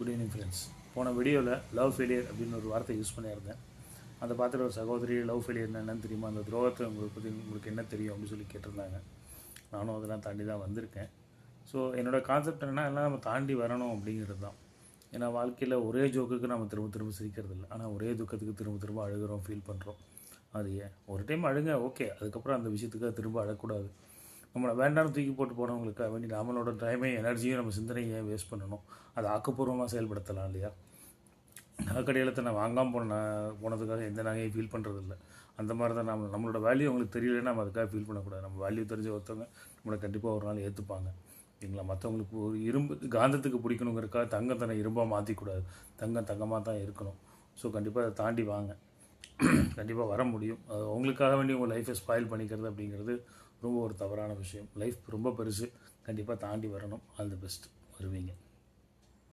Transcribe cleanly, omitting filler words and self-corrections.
Good evening friends. போன வீடியோவில் love failure அப்படின்னு ஒரு வார்த்தை யூஸ் பண்ணியிருந்தேன். அதை பார்த்துட்டு ஒரு சகோதரி லவ் ஃபெயிலியர்னா என்னன்னு தெரியுமா, அந்த துரோகத்தை உங்களுக்கு என்ன தெரியும் அப்படின்னு சொல்லி கேட்டிருந்தாங்க. நானும் அதெல்லாம் தாண்டி தான் வந்திருக்கேன். ஸோ என்னோடய கான்செப்ட் என்னென்னா, எல்லாம் நம்ம தாண்டி வரணும் அப்படிங்கிறது தான். ஏன்னா வாழ்க்கையில் ஒரே ஜோக்குக்கு நம்ம திரும்ப திரும்ப சிரிக்கிறது இல்லை, ஆனால் ஒரே துக்கத்துக்கு திரும்ப திரும்ப அழுகிறோம், ஃபீல் பண்ணுறோம். அது ஏன் ஒரு டைம் அழுங்க, ஓகே, அதுக்கப்புறம் அந்த விஷயத்துக்கு திரும்ப அழக்கூடாது. நம்மளை வேண்டாம்னு தூக்கி போட்டு போனவங்களுக்காக வேண்டி நம்மளோட டைமையும் எனர்ஜியும் நம்ம சிந்தனையை ஏன் வேஸ்ட் பண்ணணும்? அதை ஆக்கப்பூர்வமாக செயல்படுத்தலாம் இல்லையா? நகைக்கடையில் நான் வாங்காமல் போனதுக்காக எந்த நகையும் ஃபீல் பண்ணுறதில்ல. அந்த மாதிரி தான் நம்மளோட வேல்யூ அவங்களுக்கு தெரியலன்னா நம்ம அதுக்காக ஃபீல் பண்ணக்கூடாது. நம்ம வேல்யூ தெரிஞ்ச ஒருத்தவங்க நம்மளை கண்டிப்பாக ஒரு நாள் ஏற்றுப்பாங்க இல்லைங்களா? மற்றவங்களுக்கு ஒரு காந்தத்துக்கு பிடிக்கணுங்கிறக்காக தங்கத்தை இரும்பாக மாற்றிக்கூடாது. தங்கமாக தான் இருக்கணும். ஸோ கண்டிப்பாக அதை தாண்டி வாங்க, கண்டிப்பாக வர முடியும். அது உங்களுக்காக வேண்டி உங்கள் லைஃப்பை ஸ்பாயில் பண்ணிக்கிறது அப்படிங்கிறது ரொம்ப ஒரு தவறான விஷயம். லைஃப் ரொம்ப பெருசு, கண்டிப்பாக தாண்டி வரணும். All the best. வருவீங்க.